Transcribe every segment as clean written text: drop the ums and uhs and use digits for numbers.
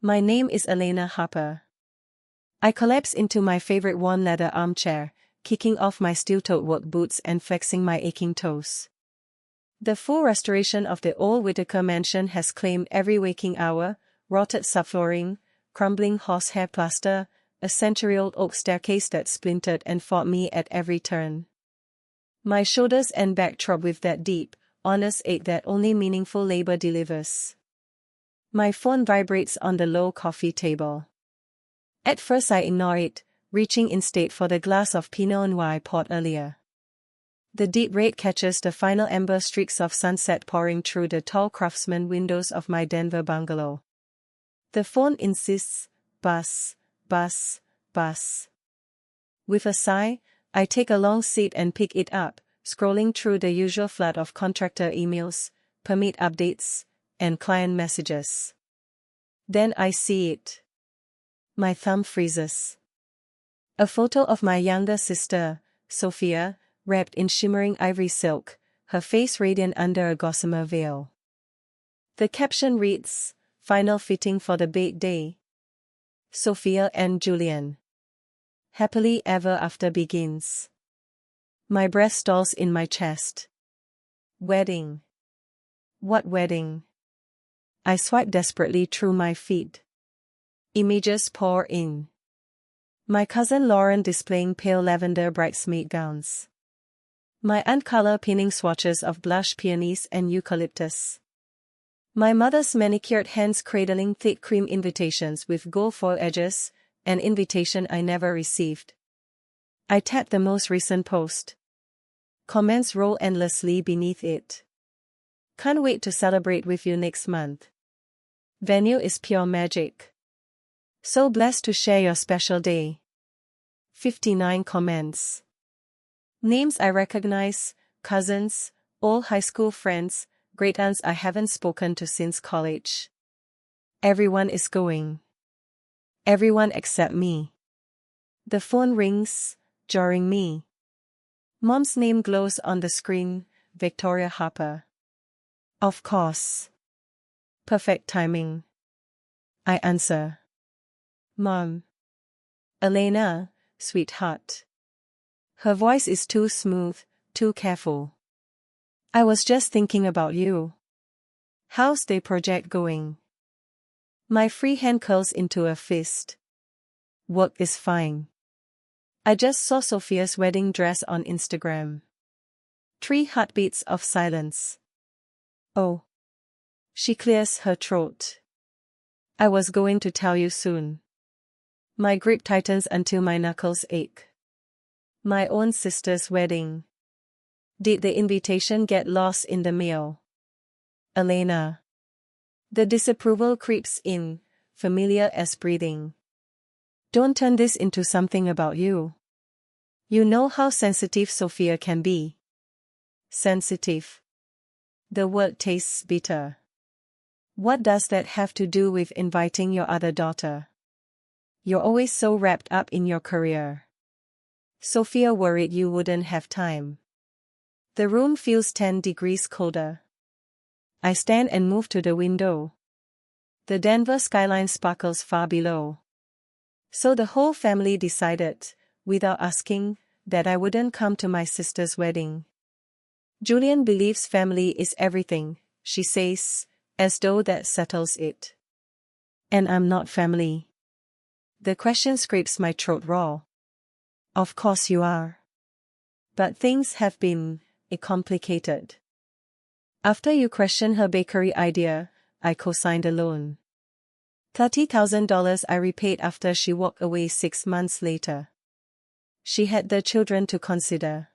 My name is Elena Harper. I collapse into my favorite worn leather armchair, kicking off my steel-toed work boots and flexing my aching toes. The full restoration of the old Whitaker mansion has claimed every waking hour: rotted subflooring, crumbling horsehair plaster, a century-old oak staircase that splintered and fought me at every turn. My shoulders and back throb with that deep, honest ache that only meaningful labor delivers. My phone vibrates on the low coffee table. At first I ignore it, reaching instead for the glass of Pinot Noir I poured earlier. The deep red catches the final amber streaks of sunset pouring through the tall craftsman windows of my Denver bungalow. The phone insists, buzz, buzz, buzz. With a sigh, I take a long seat and pick it up, scrolling through the usual flood of contractor emails, permit updates, and client messages. Then I see it. My thumb freezes. A photo of my younger sister, Sofia, wrapped in shimmering ivory silk, her face radiant under a gossamer veil. The caption reads, "Final fitting for the big day. Sofia and Julian. Happily ever after begins." My breath stalls in my chest. Wedding. What wedding? I swipe desperately through my feed. Images pour in. My cousin Lauren displaying pale lavender bridesmaid gowns. My aunt Carla pinning swatches of blush peonies and eucalyptus. My mother's manicured hands cradling thick cream invitations with gold foil edges, an invitation I never received. I tap the most recent post. Comments roll endlessly beneath it. Can't wait to celebrate with you next month. Venue is pure magic. So blessed to share your special day. 59 comments. Names I recognize, cousins, old high school friends, great aunts I haven't spoken to since college. Everyone is going. Everyone except me. The phone rings, jarring me. Mom's name glows on the screen, Victoria Harper. Of course. Perfect timing. I answer. Mom. Elena, sweetheart. Her voice is too smooth, too careful. I was just thinking about you. How's the project going? My free hand curls into a fist. Work is fine. I just saw Sofia's wedding dress on Instagram. 3 heartbeats of silence. Oh. She clears her throat. I was going to tell you soon. My grip tightens until my knuckles ache. My own sister's wedding. Did the invitation get lost in the mail? Elena. The disapproval creeps in, familiar as breathing. Don't turn this into something about you. You know how sensitive Sofia can be. Sensitive. The word tastes bitter. What does that have to do with inviting your other daughter? You're always so wrapped up in your career. Sofia worried you wouldn't have time. The room feels 10 degrees colder. I stand and move to the window. The Denver skyline sparkles far below. So the whole family decided, without asking, that I wouldn't come to my sister's wedding. Julian believes family is everything, she says, as though that settles it. And I'm not family. The question scrapes my throat raw. Of course you are. But things have been complicated. After you questioned her bakery idea, I co-signed a loan. $30,000 I repaid after she walked away 6 months later. She had the children to consider.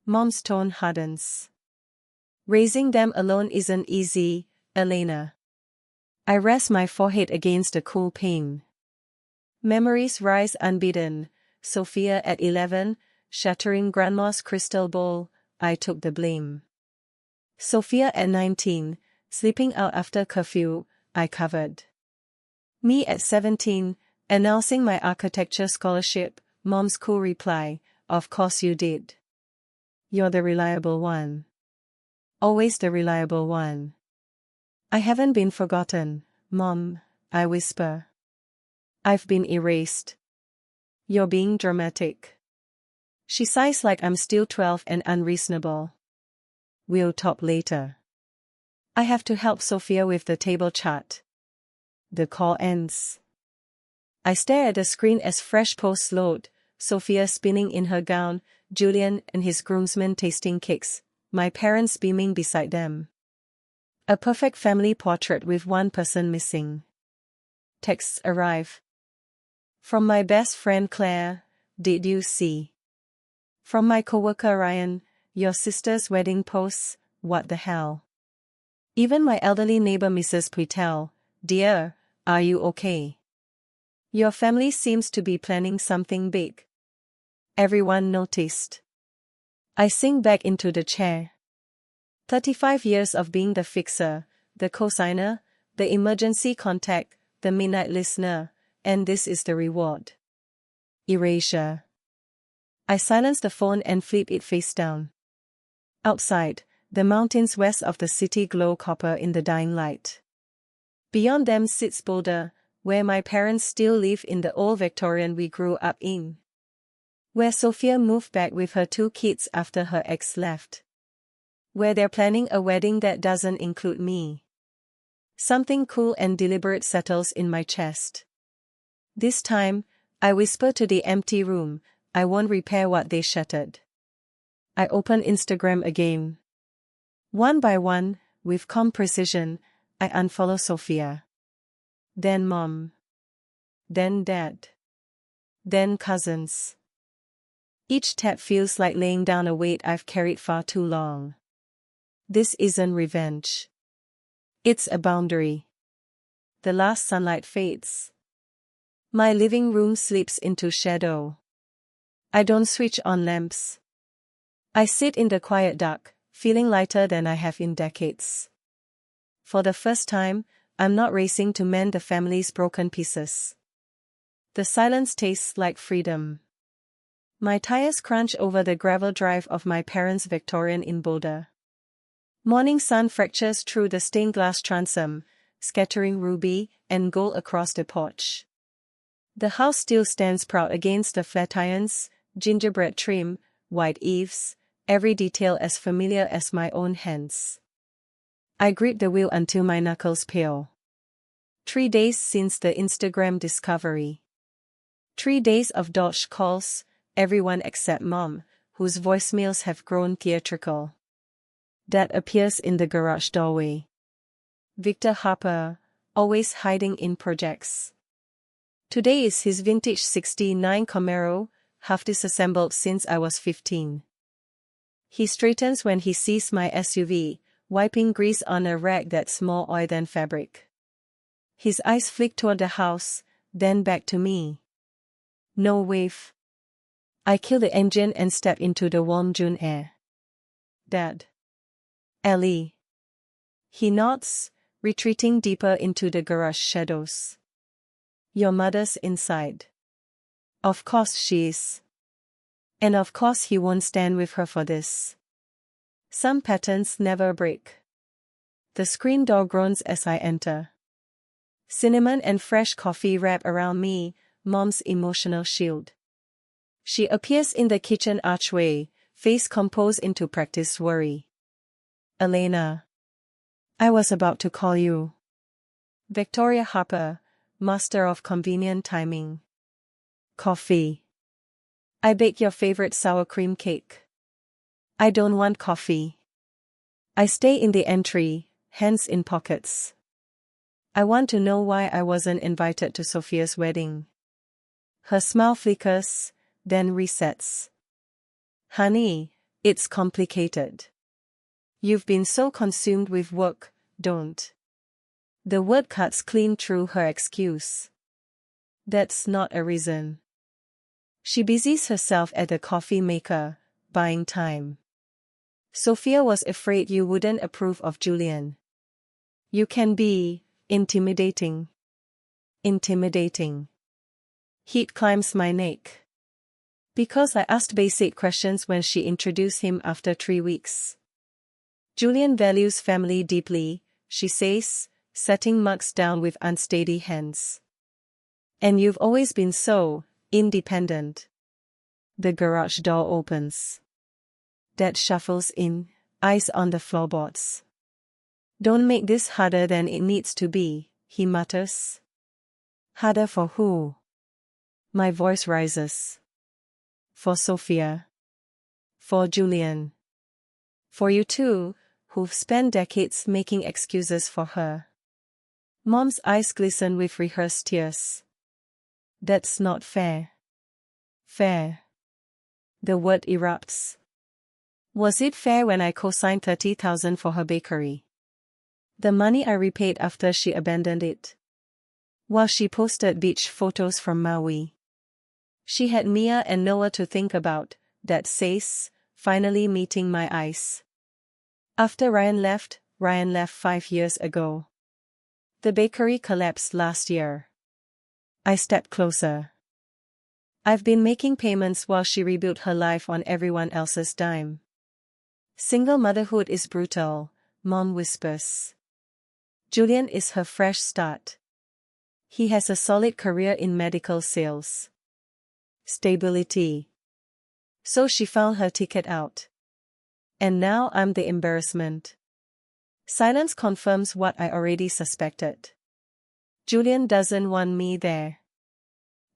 Mom's tone hardens. Raising them alone isn't easy, Elena. I rest my forehead against the cool pain. Memories rise unbidden. Sofia at 11, shattering grandma's crystal bowl, I took the blame. Sofia at 19, sleeping out after curfew, I covered. Me at 17, announcing my architecture scholarship, Mom's cool reply, "Of course you did. You're the reliable one. Always the reliable one." I haven't been forgotten, Mom, I whisper. I've been erased. You're being dramatic. She sighs like I'm still 12 and unreasonable. We'll talk later. I have to help Sofia with the table chart. The call ends. I stare at the screen as fresh posts load, Sofia spinning in her gown, Julian and his groomsmen tasting cakes, my parents beaming beside them. A perfect family portrait with one person missing. Texts arrive. From my best friend Claire, did you see? From my coworker Ryan, your sister's wedding posts, what the hell? Even my elderly neighbor Mrs. Betrayal, dear, are you okay? Your family seems to be planning something big. Everyone noticed. I sink back into the chair. 35 years of being the fixer, the cosigner, the emergency contact, the midnight listener, and this is the reward. Erasure. I silence the phone and flip it face down. Outside, the mountains west of the city glow copper in the dying light. Beyond them sits Boulder, where my parents still live in the old Victorian we grew up in. Where Sofia moved back with her 2 kids after her ex left. Where they're planning a wedding that doesn't include me. Something cool and deliberate settles in my chest. This time, I whisper to the empty room, I won't repair what they shattered. I open Instagram again. One by one, with calm precision, I unfollow Sofia. Then mom. Then dad. Then cousins. Each tap feels like laying down a weight I've carried far too long. This isn't revenge. It's a boundary. The last sunlight fades. My living room slips into shadow. I don't switch on lamps. I sit in the quiet dark, feeling lighter than I have in decades. For the first time, I'm not racing to mend the family's broken pieces. The silence tastes like freedom. My tires crunch over the gravel drive of my parents' Victorian in Boulder. Morning sun fractures through the stained glass transom, scattering ruby and gold across the porch. The house still stands proud against the flat irons, gingerbread trim, white eaves, every detail as familiar as my own hands. I grip the wheel until my knuckles peel. 3 days since the Instagram discovery. 3 days of dodged calls, everyone except mom, whose voicemails have grown theatrical. Dad appears in the garage doorway. Victor Harper, always hiding in projects. Today is his vintage '69 Camaro, half disassembled since I was 15. He straightens when he sees my SUV, wiping grease on a rag that's more oil than fabric. His eyes flick toward the house, then back to me. No wave. I kill the engine and step into the warm June air. Dad. Ellie. He nods, retreating deeper into the garage shadows. Your mother's inside. Of course she is. And of course he won't stand with her for this. Some patterns never break. The screen door groans as I enter. Cinnamon and fresh coffee wrap around me, mom's emotional shield. She appears in the kitchen archway, face composed into practiced worry. Elena. I was about to call you. Victoria Harper, master of convenient timing. Coffee. I bake your favorite sour cream cake. I don't want coffee. I stay in the entry, hands in pockets. I want to know why I wasn't invited to Sofia's wedding. Her smile flickers, then resets. Honey, it's complicated. You've been so consumed with work, don't. The word cuts clean through her excuse. That's not a reason. She busies herself at the coffee maker, buying time. Sofia was afraid you wouldn't approve of Julian. You can be intimidating. Intimidating. Heat climbs my neck. Because I asked basic questions when she introduced him after 3 weeks. Julian values family deeply, she says, setting mugs down with unsteady hands. And you've always been so independent. The garage door opens. Dad shuffles in, eyes on the floorboards. Don't make this harder than it needs to be, he mutters. Harder for who? My voice rises. For Sofia. For Julian. For you too, who've spent decades making excuses for her. Mom's eyes glisten with rehearsed tears. That's not fair. Fair. The word erupts. Was it fair when I co-signed $30,000 for her bakery? The money I repaid after she abandoned it. While she posted beach photos from Maui. She had Mia and Noah to think about, Dad says, finally meeting my eyes. After Ryan left 5 years ago. The bakery collapsed last year. I stepped closer. I've been making payments while she rebuilt her life on everyone else's dime. Single motherhood is brutal, Mom whispers. Julian is her fresh start. He has a solid career in medical sales. Stability. So she found her ticket out. And now I'm the embarrassment. Silence confirms what I already suspected. Julian doesn't want me there.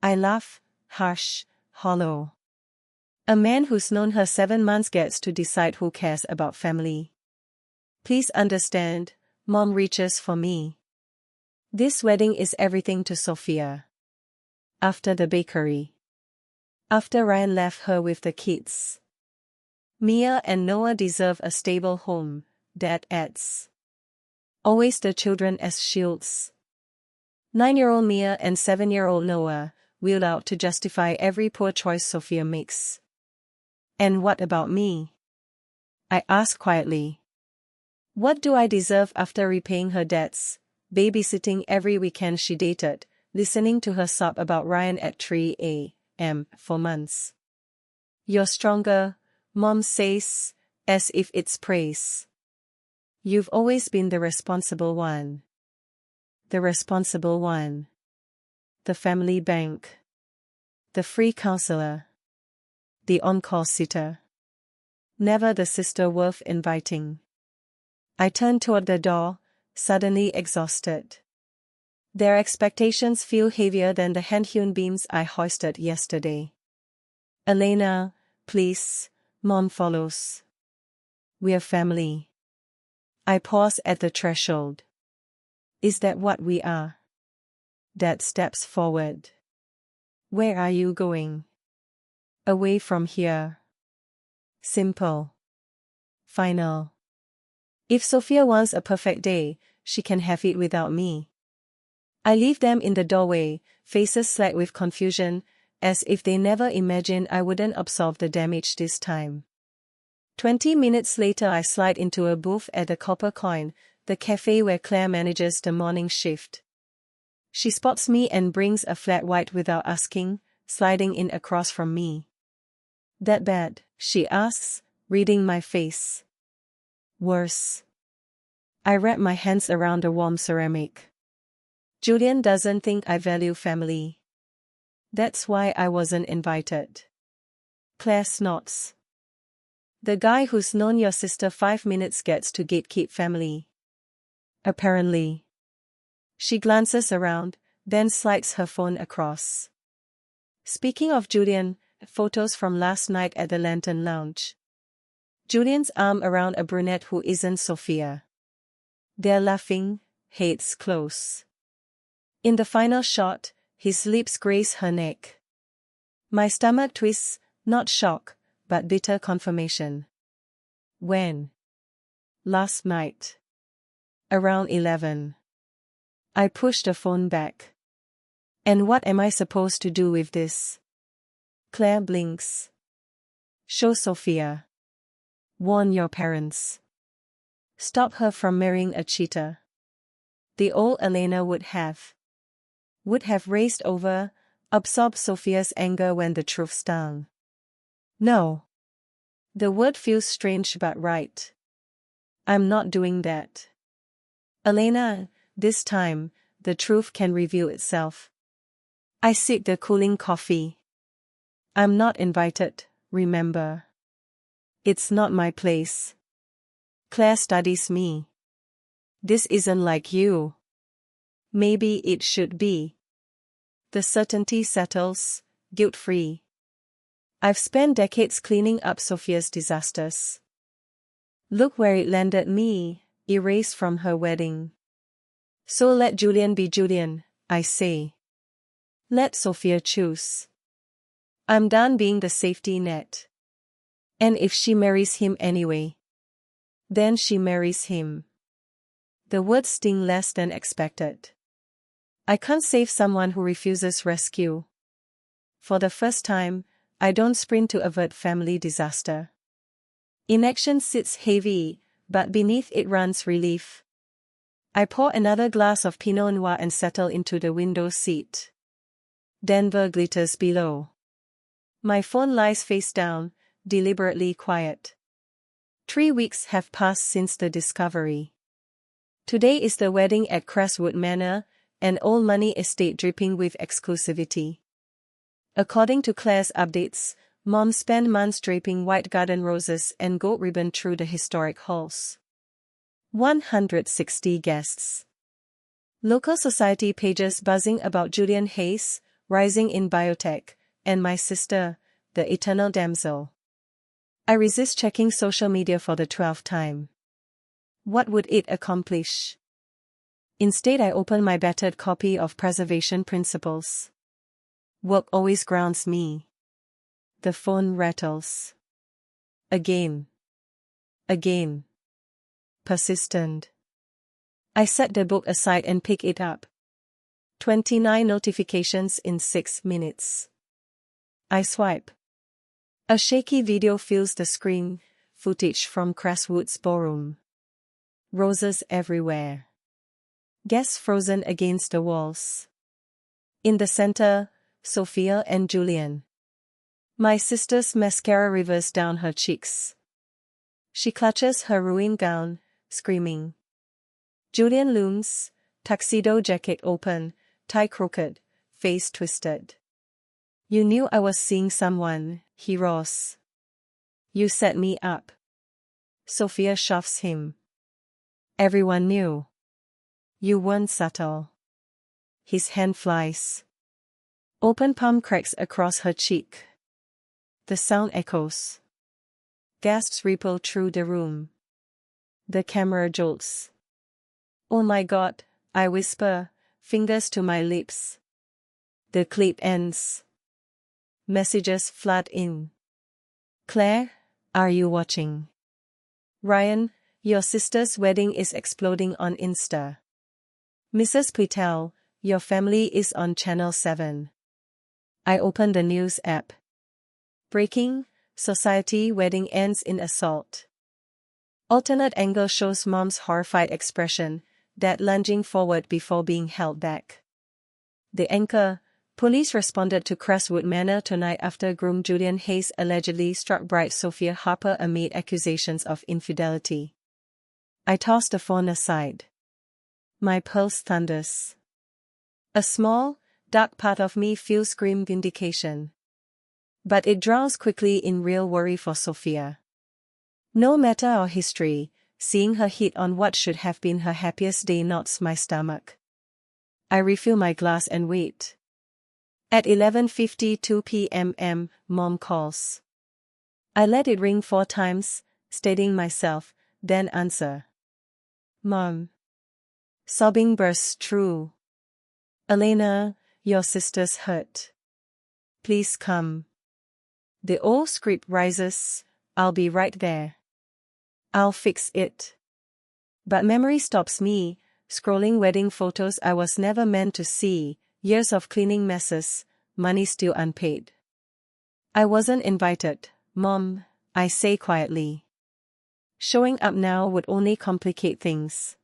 I laugh, harsh, hollow. A man who's known her 7 months gets to decide who cares about family. Please understand, Mom reaches for me. This wedding is everything to Sofia. After the bakery. After Ryan left her with the kids. Mia and Noah deserve a stable home, Dad adds. Always the children as shields. 9-year-old Mia and 7-year-old Noah wheeled out to justify every poor choice Sofia makes. And what about me? I ask quietly. What do I deserve after repaying her debts, babysitting every weekend she dated, listening to her sob about Ryan at 3 a.m. for months? You're stronger, Mom says, as if it's praise. You've always been the responsible one. The responsible one. The family bank. The free counselor. The on-call sitter. Never the sister worth inviting. I turn toward the door, suddenly exhausted. Their expectations feel heavier than the hand-hewn beams I hoisted yesterday. Elena, please, Mom follows. We're family. I pause at the threshold. Is that what we are? Dad steps forward. Where are you going? Away from here. Simple. Final. If Sofia wants a perfect day, she can have it without me. I leave them in the doorway, faces slack with confusion, as if they never imagined I wouldn't absorb the damage this time. 20 minutes later I slide into a booth at the Copper Coin, the cafe where Claire manages the morning shift. She spots me and brings a flat white without asking, sliding in across from me. That bad? She asks, reading my face. Worse. I wrap my hands around the warm ceramic. Julian doesn't think I value family. That's why I wasn't invited. Claire snorts. The guy who's known your sister 5 minutes gets to gatekeep family. Apparently. She glances around, then slides her phone across. Speaking of Julian, photos from last night at the Lantern Lounge. Julian's arm around a brunette who isn't Sofia. They're laughing, heads close. In the final shot, his lips graze her neck. My stomach twists, not shock, but bitter confirmation. When? Last night. Around 11. I push the phone back. And what am I supposed to do with this? Claire blinks. Show Sofia. Warn your parents. Stop her from marrying a cheater. The old Elena would have raced over, absorbed Sofia's anger when the truth stung. No. The word feels strange but right. I'm not doing that. Elena, This time, the truth can reveal itself. I sip the cooling coffee. I'm not invited, remember. It's not my place. Claire studies me. This isn't like you. Maybe it should be. The certainty settles, guilt-free. I've spent decades cleaning up Sofia's disasters. Look where it landed me, erased from her wedding. So let Julian be Julian, I say. Let Sofia choose. I'm done being the safety net. And if she marries him anyway, then she marries him. The words sting less than expected. I can't save someone who refuses rescue. For the first time, I don't sprint to avert family disaster. Inaction sits heavy, but beneath it runs relief. I pour another glass of Pinot Noir and settle into the window seat. Denver glitters below. My phone lies face down, deliberately quiet. 3 weeks have passed since the discovery. Today is the wedding at Crestwood Manor, an old money estate dripping with exclusivity. According to Claire's updates, Mom spent months draping white garden roses and gold ribbon through the historic halls. 160 guests. Local society pages buzzing about Julian Hayes, rising in biotech, and my sister, the eternal damsel. I resist checking social media for the 12th time. What would it accomplish? Instead, I open my battered copy of Preservation Principles. Work always grounds me. The phone rattles. Again. Again. Persistent. I set the book aside and pick it up. 29 notifications in 6 minutes. I swipe. A shaky video fills the screen, footage from Crestwood's ballroom. Roses everywhere. Guests frozen against the walls. In the center, Sofia and Julian. My sister's mascara rivers down her cheeks. She clutches her ruined gown, screaming. Julian looms, tuxedo jacket open, tie crooked, face twisted. You knew I was seeing someone, he roars. You set me up. Sofia shoves him. Everyone knew. You weren't subtle. His hand flies. Open palm cracks across her cheek. The sound echoes. Gasps ripple through the room. The camera jolts. Oh my God, I whisper, fingers to my lips. The clip ends. Messages flood in. Claire, are you watching? Ryan, your sister's wedding is exploding on Insta. Mrs. Betrayal, your family is on Channel 7. I open the news app. Breaking, society wedding ends in assault. Alternate angle shows Mom's horrified expression, dad lunging forward before being held back. The anchor, police responded to Crestwood Manor tonight after groom Julian Hayes allegedly struck bride Sofia Harper amid accusations of infidelity. I toss the phone aside. My pulse thunders. A small, dark part of me feels grim vindication. But it drowns quickly in real worry for Sofia. No matter our history, seeing her hit on what should have been her happiest day knots my stomach. I refill my glass and wait. At 11:52 p.m. Mom calls. I let it ring 4 times, steadying myself, then answer. Mom. Sobbing bursts through. Elena, your sister's hurt. Please come. The old script rises, I'll be right there. I'll fix it. But memory stops me, scrolling wedding photos I was never meant to see, years of cleaning messes, money still unpaid. I wasn't invited, Mom, I say quietly. Showing up now would only complicate things.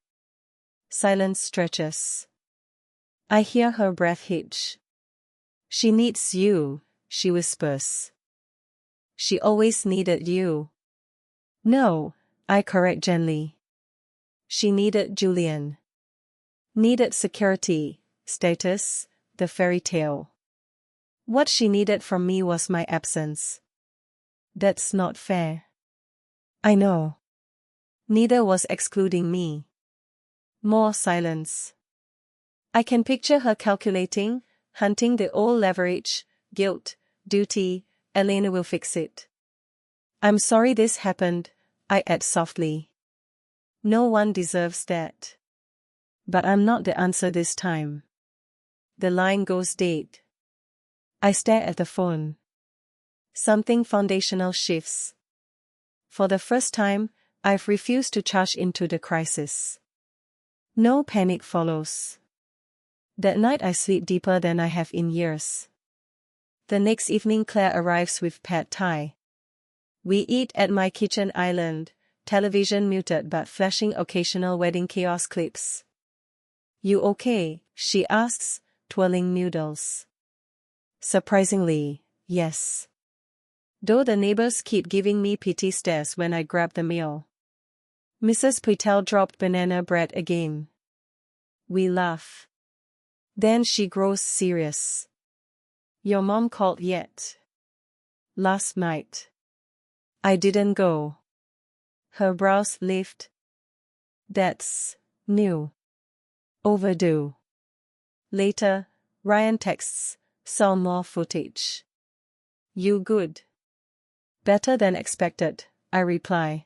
Silence stretches. I hear her breath hitch. She needs you, she whispers. She always needed you. No, I correct gently. She needed Julian. Needed security, status, the fairy tale. What she needed from me was my absence. That's not fair. I know. Neither was excluding me. More silence. I can picture her calculating, hunting the old leverage, guilt, duty. Elena will fix it. I'm sorry this happened, I add softly. No one deserves that. But I'm not the answer this time. The line goes dead. I stare at the phone. Something foundational shifts. For the first time, I've refused to charge into the crisis. No panic follows. That night I sleep deeper than I have in years. The next evening Claire arrives with pad thai. We eat at my kitchen island, television muted but flashing occasional wedding chaos clips. You okay? She asks, twirling noodles. Surprisingly, yes. Though the neighbors keep giving me pity stares when I grab the meal. Mrs. Betrayal dropped banana bread again. We laugh. Then she grows serious. Your mom called yet? Last night. I didn't go. Her brows lift. That's new. Overdue. Later, Ryan texts, saw more footage. You good? Better than expected, I reply.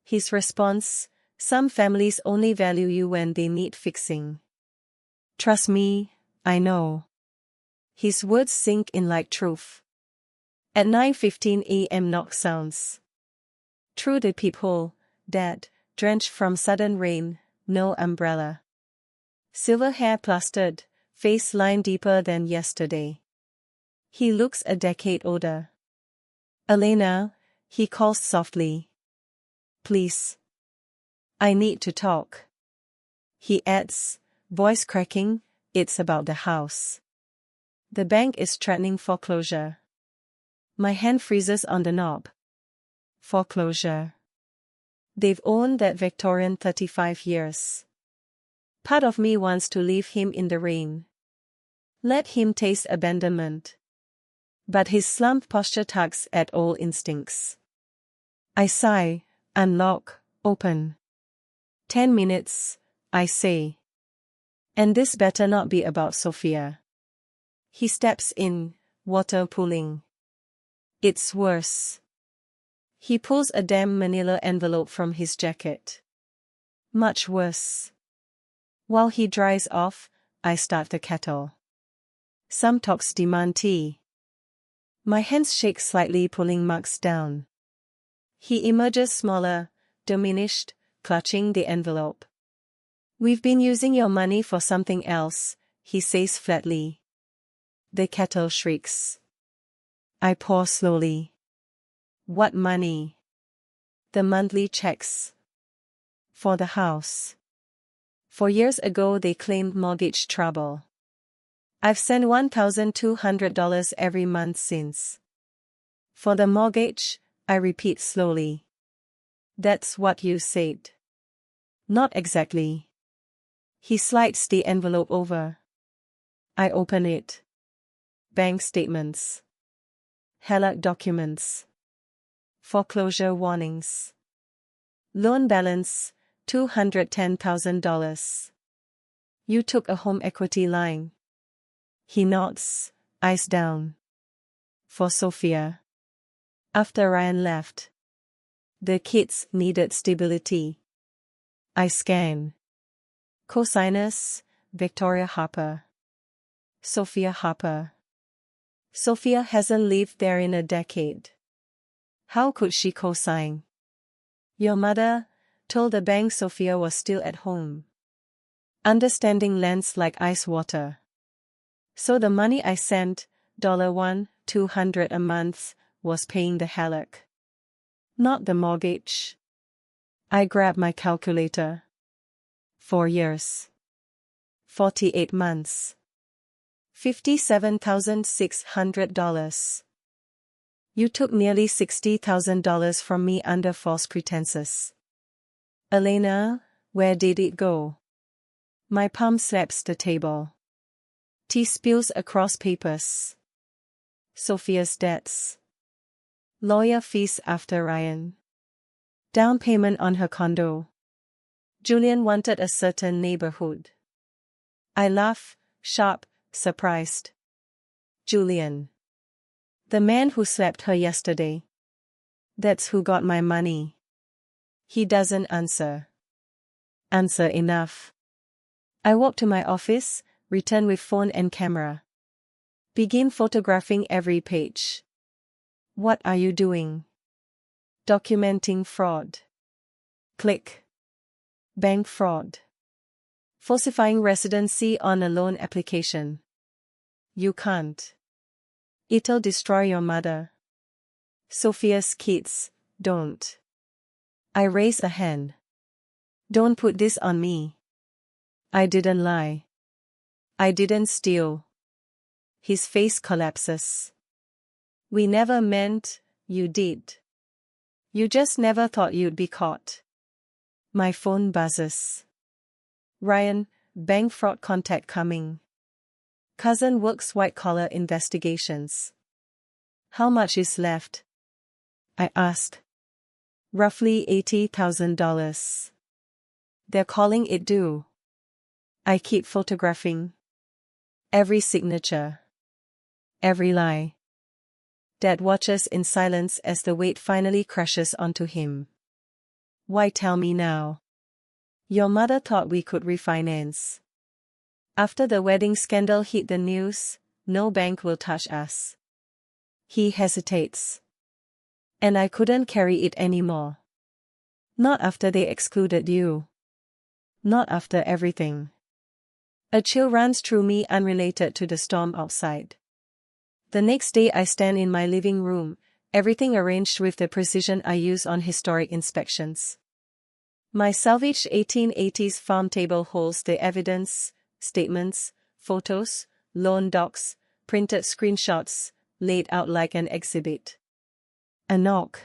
His response, some families only value you when they need fixing. Trust me, I know. His words sink in like truth. At 9:15 a.m. knock sounds. Through the peephole, Dad, drenched from sudden rain, no umbrella. Silver hair plastered, face line deeper than yesterday. He looks a decade older. Elena, he calls softly. Please. I need to talk. He adds, voice cracking, it's about the house. The bank is threatening foreclosure. My hand freezes on the knob. Foreclosure. They've owned that Victorian 35 years. Part of me wants to leave him in the rain. Let him taste abandonment. But his slumped posture tugs at all instincts. I sigh, unlock, open. 10 minutes, I say. And this better not be about Sofia. He steps in, water pooling. It's worse. He pulls a damn manila envelope from his jacket. Much worse. While he dries off, I start the kettle. Some talks demand tea. My hands shake slightly, pulling mugs down. He emerges smaller, diminished, clutching the envelope. We've been using your money for something else, he says flatly. The kettle shrieks. I pour slowly. What money? The monthly checks. For the house. 4 years ago they claimed mortgage trouble. I've sent $1,200 every month since. For the mortgage, I repeat slowly. That's what you said. Not exactly. He slides the envelope over. I open it. Bank statements. HELOC documents. Foreclosure warnings. Loan balance, $210,000. You took a home equity line. He nods, eyes down. For Sofia. After Ryan left. The kids needed stability. I scan. Cosigners, Victoria Harper. Sofia Harper. Sofia hasn't lived there in a decade. How could she co-sign? Your mother told the bank Sofia was still at home. Understanding lands like ice water. So the money I sent, $200 a month, was paying the HELOC. Not the mortgage. I grab my calculator. 4 years. 48 months. $57,600. You took nearly $60,000 from me under false pretenses. Elena, where did it go? My palm slaps the table. Tea spills across papers. Sofia's debts. Lawyer fees after Ryan. Down payment on her condo. Julian wanted a certain neighborhood. I laugh, sharp, surprised. Julian. The man who slapped her yesterday. That's who got my money. He doesn't answer. Answer enough. I walk to my office, return with phone and camera. Begin photographing every page. What are you doing? Documenting fraud. Click. Bank fraud. Falsifying residency on a loan application. You can't. It'll destroy your mother. Sofia's kids, don't. I raise a hand. Don't put this on me. I didn't lie. I didn't steal. His face collapses. We never meant, you did. You just never thought you'd be caught. My phone buzzes. Ryan, bank fraud contact coming. Cousin works white-collar investigations. How much is left? I asked. Roughly $80,000. They're calling it due. I keep photographing. Every signature. Every lie. Dad watches in silence as the weight finally crashes onto him. Why tell me now? Your mother thought we could refinance. After the wedding scandal hit the news, no bank will touch us. He hesitates. And I couldn't carry it anymore. Not after they excluded you. Not after everything. A chill runs through me unrelated to the storm outside. The next day I stand in my living room, everything arranged with the precision I use on historic inspections. My salvaged 1880s farm table holds the evidence, statements, photos, loan docs, printed screenshots, laid out like an exhibit. A knock.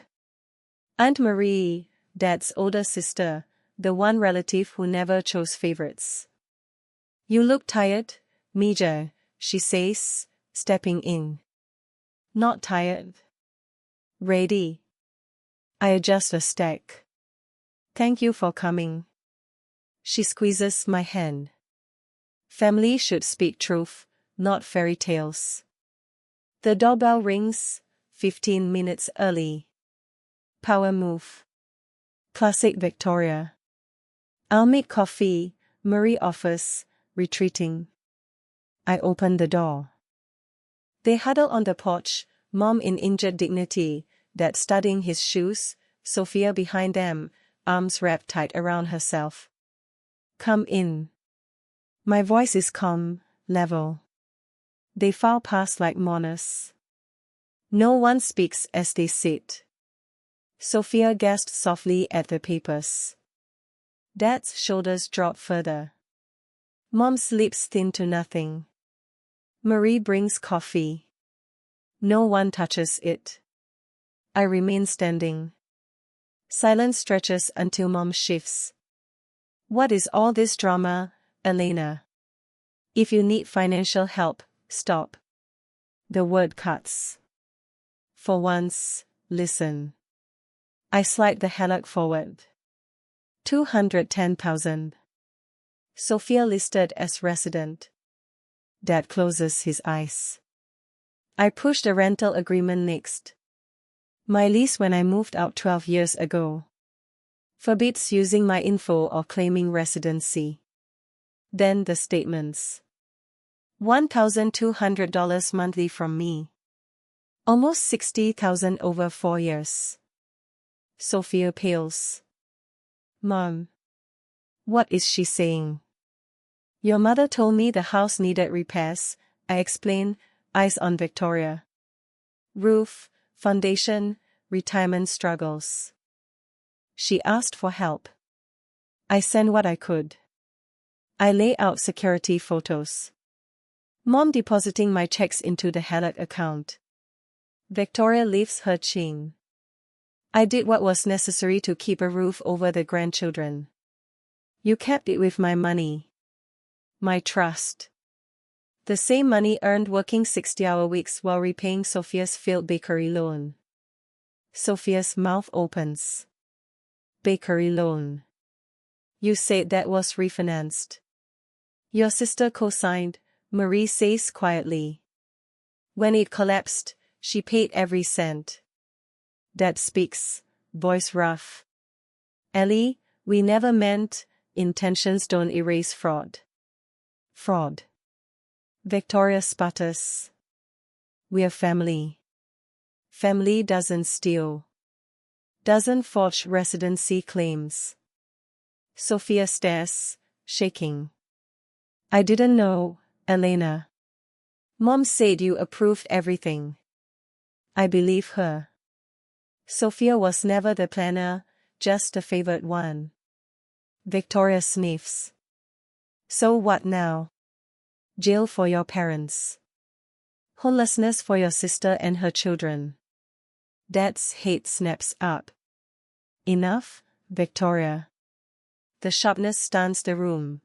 Aunt Marie, Dad's older sister, the one relative who never chose favorites. You look tired, Major, she says, stepping in. Not tired. Ready. I adjust a stack. Thank you for coming. She squeezes my hand. Family should speak truth, not fairy tales. The doorbell rings, 15 minutes early. Power move. Classic Victoria. I'll make coffee, Marie offers, retreating. I open the door. They huddle on the porch, Mom in injured dignity, Dad studying his shoes, Sofia behind them, arms wrapped tight around herself. Come in. My voice is calm, level. They file past like mourners. No one speaks as they sit. Sofia gasped softly at the papers. Dad's shoulders drop further. Mom's lips thin to nothing. Marie brings coffee. No one touches it. I remain standing. Silence stretches until Mom shifts. What is all this drama, Elena? If you need financial help, stop. The word cuts. For once, listen. I slide the HELOC forward. 210,000. Sofia listed as resident. Dad closes his eyes. I push the rental agreement next. My lease when I moved out 12 years ago. Forbids using my info or claiming residency. Then the statements. $1,200 monthly from me. Almost $60,000 over 4 years. Sofia pales. Mom. What is she saying? Your mother told me the house needed repairs, I explain, eyes on Victoria. Roof, foundation, retirement struggles. She asked for help. I sent what I could. I lay out security photos. Mom depositing my checks into the HELOC account. Victoria lifts her chin. I did what was necessary to keep a roof over the grandchildren. You kept it with my money. My trust. The same money earned working 60-hour weeks while repaying Sofia's failed bakery loan. Sofia's mouth opens. Bakery loan. You said that was refinanced. Your sister co-signed, Marie says quietly. When it collapsed, she paid every cent. Dad speaks, voice rough. Ellie, we never meant, intentions don't erase fraud. Fraud. Victoria sputters. We're family. Family doesn't steal. Doesn't forge residency claims. Sofia stares, shaking. I didn't know, Elena. Mom said you approved everything. I believe her. Sofia was never the planner, just the favored one. Victoria sniffs. So what now? Jail for your parents. Homelessness for your sister and her children. Dad's hate snaps up. Enough, Victoria. The sharpness stuns the room.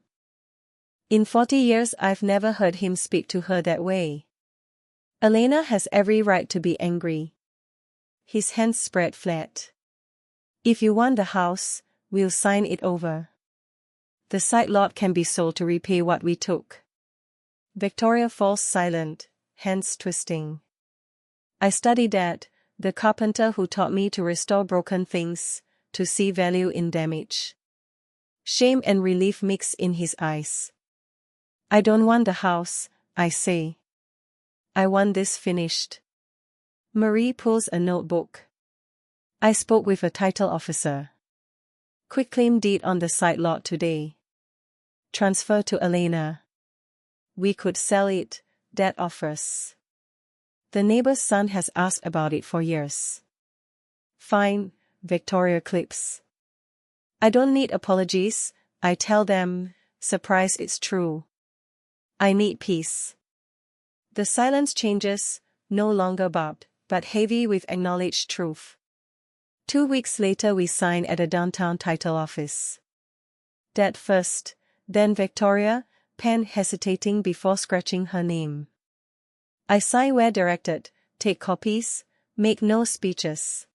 In 40 years I've never heard him speak to her that way. Elena has every right to be angry. His hands spread flat. If you want the house, we'll sign it over. The side lot can be sold to repay what we took. Victoria falls silent, hands twisting. I studied Dad, the carpenter who taught me to restore broken things, to see value in damage. Shame and relief mix in his eyes. I don't want the house, I say. I want this finished. Marie pulls a notebook. I spoke with a title officer. Quitclaim deed on the side lot today. Transfer to Elena. We could sell it, Dad offers. The neighbor's son has asked about it for years. Fine, Victoria clips. I don't need apologies, I tell them, surprise it's true. I need peace. The silence changes, no longer barbed, but heavy with acknowledged truth. 2 weeks later we sign at a downtown title office. Dad first, then Victoria, pen hesitating before scratching her name. I sign where directed, take copies, make no speeches.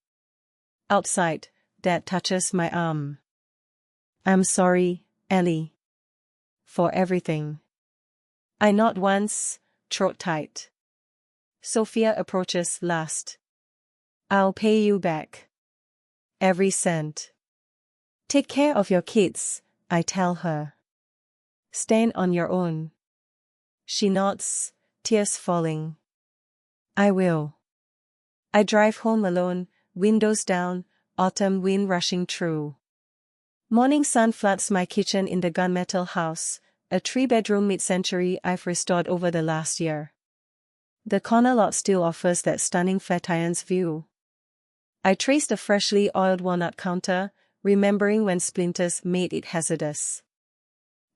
Outside, Dad touches my arm. I'm sorry, Ellie. For everything. I nod once, throat tight. Sofia approaches last. I'll pay you back. Every cent. Take care of your kids, I tell her. Stand on your own. She nods, tears falling. I will. I drive home alone, windows down, autumn wind rushing through. Morning sun floods my kitchen in the gunmetal house, a 3-bedroom mid-century I've restored over the last year. The corner lot still offers that stunning Flatiron's view. I trace the freshly oiled walnut counter, remembering when splinters made it hazardous.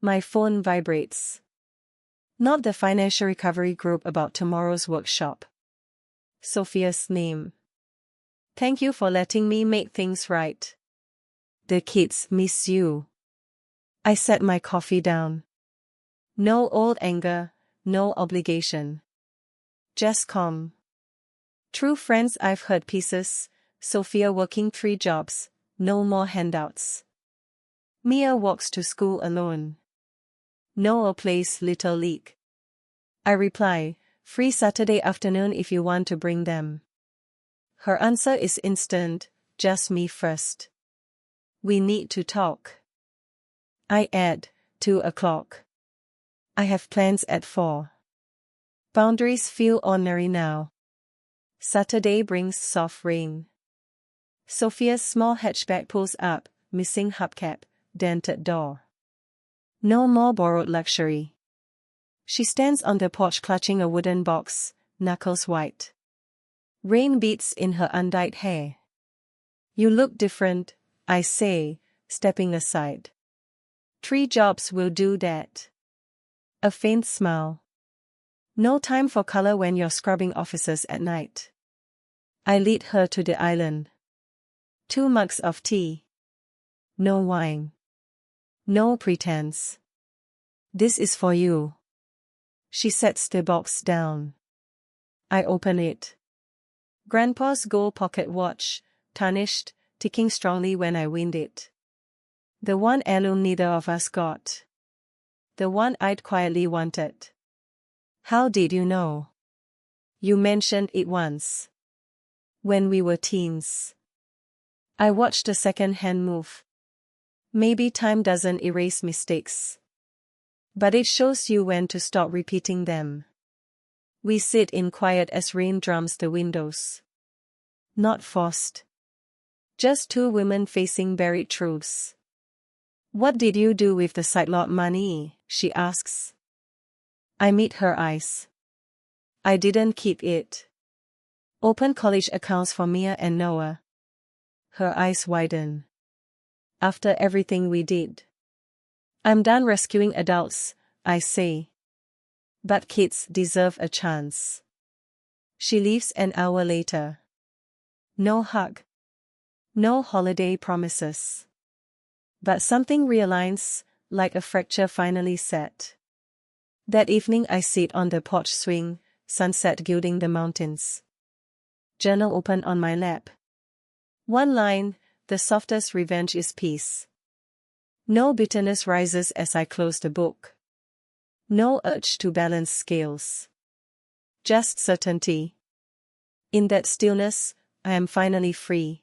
My phone vibrates. Not the financial recovery group about tomorrow's workshop. Sofia's name. Thank you for letting me make things right. The kids miss you. I set my coffee down. No old anger, no obligation. Just calm. True friends. I've heard pieces, Sofia working 3 jobs, no more handouts. Mia walks to school alone. Noah plays Little League. I reply, free Saturday afternoon if you want to bring them. Her answer is instant, just me first. We need to talk. I add, 2 o'clock. I have plans at 4. Boundaries feel ordinary now. Saturday brings soft rain. Sofia's small hatchback pulls up, missing hubcap, dented door. No more borrowed luxury. She stands on the porch clutching a wooden box, knuckles white. Rain beats in her undyed hair. You look different, I say, stepping aside. 3 jobs will do that. A faint smile. No time for color when you're scrubbing offices at night. I lead her to the island. 2 mugs of tea. No wine. No pretense. This is for you. She sets the box down. I open it. Grandpa's gold pocket watch, tarnished, ticking strongly when I wind it. The one heirloom neither of us got. The one I'd quietly wanted. How did you know? You mentioned it once. When we were teens. I watched a second hand move. Maybe time doesn't erase mistakes. But it shows you when to stop repeating them. We sit in quiet as rain drums the windows. Not forced. Just two women facing buried truths. What did you do with the sidelot money? She asks. I meet her eyes. I didn't keep it. Open college accounts for Mia and Noah. Her eyes widen. After everything we did. I'm done rescuing adults, I say. But kids deserve a chance. She leaves an hour later. No hug. No holiday promises. But something realigns, like a fracture finally set. That evening I sit on the porch swing, sunset gilding the mountains. Journal open on my lap. One line, the softest revenge is peace. No bitterness rises as I close the book. No urge to balance scales. Just certainty. In that stillness, I am finally free.